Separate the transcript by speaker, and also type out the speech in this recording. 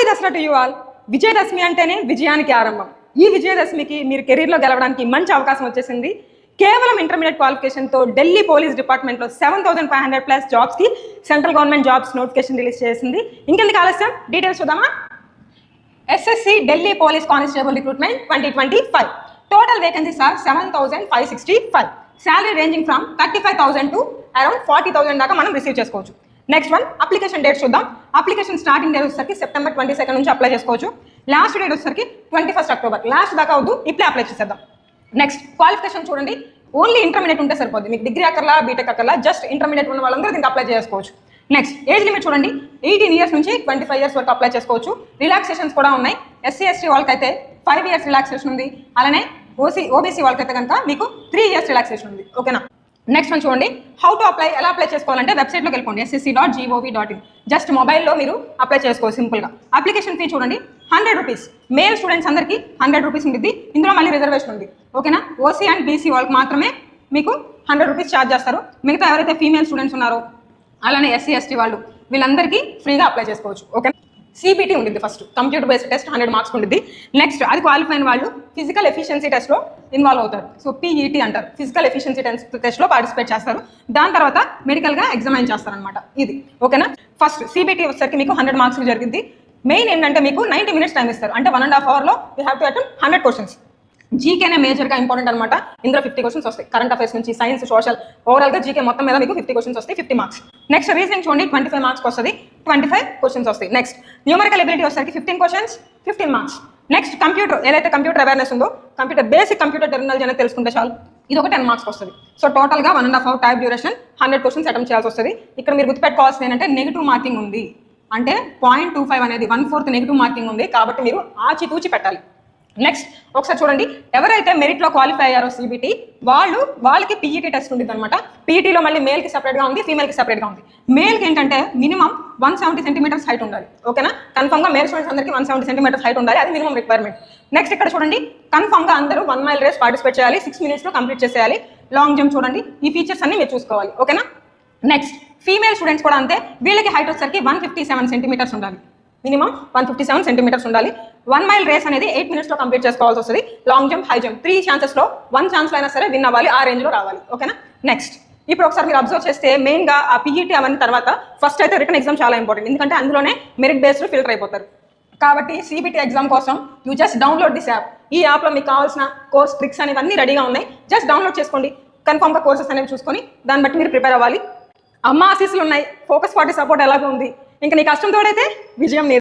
Speaker 1: Happy Dasara to you all. Vijayadashami అంటేనే విజయానికి ఆరంభం. ఈ విజయదశమికి మీరు కెరీర్లో గెలవడానికి మంచి అవకాశం వచ్చేసింది. కేవలం ఇంటర్మీడియట్ క్వాలిఫికేషన్తో ఢిల్లీ పోలీస్ డిపార్ట్మెంట్లో 7,500+ జాబ్స్కి central government jobs notification release చేసింది. ఇంకెందుకు ఆలస్యం, డీటెయిల్స్ చూద్దామా? SSC Delhi police constable recruitment 2025. Total vacancies are 7,565. Salary ranging from 35,000 to around 40,000 దాకా మనం రిసీవ్ చేసుకోవచ్చు. నెక్స్ట్ వన్ అప్లికేషన్ డేట్ చూద్దాం. అప్లికేషన్ స్టార్టింగ్ డేట్ వచ్చేసరికి సెప్టెంబర్ 22 నుంచి అప్లై చేసుకోవచ్చు. లాస్ట్ డేట్ వచ్చేసరికి 21 అక్టోబర్. లాస్ట్ దాకా వద్దు, ఇప్పుడే అప్లై చేసేద్దాం. నెక్స్ట్ క్వాలిఫికేషన్ చూడండి, ఓన్లీ ఇంటర్మీడియట్ ఉంటే సరిపోద్ది. మీకు డిగ్రీ అక్కర్లా, బీటెక్ అక్కర్లా, జస్ట్ ఇంటర్మీడియట్ ఉన్న వాళ్ళందరూ దీనికి అప్లై చేసుకోవచ్చు. నెక్స్ట్ ఏజ్ లిమిట్ చూడండి, 18 ఇయర్స్ నుంచి 25 ఇయర్స్ వరకు అప్లై చేసుకోవచ్చు. రిలాక్సేషన్స్ కూడా ఉన్నాయి. ఎస్సీ ఎస్టీ వాళ్ళకైతే 5 ఇయర్స్ రిలాక్సేషన్ ఉంది. అలానే ఓబీసీ వాళ్ళకైతే కనుక మీకు 3 ఇయర్స్ రిలాక్సేషన్ ఉంది. ఓకేనా? నెక్స్ట్ వన్ చూడండి, హౌ టు అప్లై. ఎలా అప్లై చేసుకోవాలంటే వెబ్సైట్లోకి వెళ్ళిపోండి, ssc.gov.in. జస్ట్ మొబైల్లో మీరు అప్లై చేసుకోవచ్చు సింపుల్గా. అప్లికేషన్ ఫీ చూడండి, 100 రూపీస్. మేల్ స్టూడెంట్స్ అందరికీ 100 రూపీస్ ఉంటుంది. ఇందులో మళ్ళీ రిజర్వేషన్ ఉంది. ఓకేనా? ఓసీ అండ్ బీసీ వాళ్ళకి మాత్రమే మీకు 100 రూపీస్ ఛార్జ్ చేస్తారు. మిగతా ఎవరైతే ఫీమేల్ స్టూడెంట్స్ ఉన్నారో అలానే ఎస్సీ ఎస్టీ వాళ్ళు వీళ్ళందరికీ ఫ్రీగా అప్లై చేసుకోవచ్చు. ఓకే? సిబిటి ఉంటుంది, first computer based test 100 marks ఉంటుంది. నెక్స్ట్ అది క్వాలిఫై అయిన వాళ్ళు ఫిజికల్ ఎఫిషియన్సీ టెస్ట్లో ఇన్వాల్వ్ అవుతారు. సో పీఈటీ అంటారు, ఫిజికల్ ఎఫిషియన్సీ టెస్ట్లో పార్టిసిపేట్ చేస్తారు. దాని తర్వాత మెడికల్గా ఎగ్జామైన్ చేస్తారనమాట. ఇది ఓకేనా? ఫస్ట్ సిబిటి వచ్చేసరికి మీకు 100 మార్క్స్ జరిగింది. మెయిన్ ఏంటంటే మీకు 90 మినిట్స్ టైం ఇస్తారు. అంటే 1.5 అవర్లో you have to attempt 100 questions. జీకేనే మేజర్గా ఇంపార్టెంట్ అనమాట. ఇందులో 50 క్వశ్చన్స్ వస్తాయి. కరెంట్ అఫైర్స్ నుంచి సైన్స్, సోషల్, ఓవరాల్గా జీకే మొత్తం మీద మీకు 50 క్వశ్చన్స్ వస్తాయి, 50 మార్క్స్. నెక్స్ట్ రీజనింగ్ చూడండి, 25 మార్క్స్కి వస్తుంది, 25 క్వశ్చన్స్ వస్తాయి. నెక్స్ట్ న్యూమరికల్ ఎబిలిటీ వచ్చేసరికి 15 క్వశ్చన్స్, 15 మార్క్స్. నెక్స్ట్ కంప్యూటర్, ఏదైతే కంప్యూటర్ అవేర్నెస్ ఉందో, కంప్యూటర్ బేసిక్ కంప్యూటర్ టెర్మినాలజీ అనేది తెలుసుకుంటే చాలు, ఇది ఒక 10 మార్క్స్ వస్తుంది. సో టోటల్గా 1.5 hour type duration, 100 questions attempt చేయాల్సి వస్తుంది. ఇక్కడ మీరు గుర్తుపెట్టుకోవాల్సింది ఏంటంటే నెగిటివ్ మార్కింగ్ ఉంది. అంటే 0.25 అనేది 1/4 నెగిటివ్ మార్కింగ్ ఉంది. కాబట్టి మీరు ఆచితూచి పెట్టాలి. నెక్స్ట్ ఒకసారి చూడండి, ఎవరైతే మెరిట్లో క్వాలిఫై అయ్యారో సిబిటి వాళ్ళకి పీఈటీ టెస్ట్ ఉంటుంది అనమాట. పీఈటీలో మళ్ళీ మేల్కి సపరేట్గా ఉంది, ఫీమేల్కి సపరేట్గా ఉంది. మేల్కి ఏంటంటే మినిమం 170 సెంటీమీటర్స్ హైట్ ఉండాలి. ఓకేనా? కన్ఫర్మ్గా మేల్ స్టూడెంట్స్ అందరికీ 170 సెంటీమీటర్స్ హైట్ ఉండాలి, అది మినిమం రిక్వైర్మెంట్. నెక్స్ట్ ఇక్కడ చూడండి, కన్ఫర్మ్గా అందరూ 1 మైల్ రేస్ పార్టిసిపేట్ చేయాలి, 6 మినిట్స్లో కంప్లీట్ చేసేయాలి. లాంగ్ జంప్ చూడండి, ఈ ఫీచర్స్ అన్ని మీరు చూసుకోవాలి. ఓకేనా? నెక్స్ట్ ఫీమేల్ స్టూడెంట్స్ కూడా అంతే. వీళ్ళకి హైట్ వచ్చేసరికి 157 సెంటీమీటర్స్ ఉండాలి, మినిమం 157 సెంటీమీటర్స్ ఉండాలి. 1 మైల్ రేస్ అనేది 8 మినిట్స్లో కంప్లీట్ చేసుకోవాల్సి వస్తుంది. లాంగ్ జంప్, హై జంప్ 3 ఛాన్సెస్లో 1 ఛాన్స్లో అయినా సరే విన్ అవ్వాలి, ఆ రేంజ్లో రావాలి. ఓకేనా? నెక్స్ట్ ఇప్పుడు ఒకసారి మీరు అబ్జర్వ్ చేస్తే మెయిన్గా ఆ పీఈటీ అవన్నీ తర్వాత ఫస్ట్ అయితే రిటర్న్ ఎగ్జామ్ చాలా ఇంపార్టెంట్. ఎందుకంటే అందులోనే మెరిట్ బేస్డ్ ఫిల్టర్ అయిపోతారు. కాబట్టి సిబిటి ఎగ్జామ్ కోసం you just download this app. ఈ యాప్లో మీకు కావాల్సిన కోర్స్ ట్రిక్స్ అనేవన్నీ రెడీగా ఉన్నాయి. జస్ట్ డౌన్లోడ్ చేసుకోండి. కన్ఫర్మ్గా కోర్సెస్ అనేవి చూసుకొని దాన్ని బట్టి మీరు ప్రిపేర్ అవ్వాలి. అమ్మ ఆశీస్సులు ఉన్నాయి, ఫోకస్ 40 సపోర్ట్ ఎలాగో ఉంది. ఇంకా నీ కష్టం తోడైతే విజయం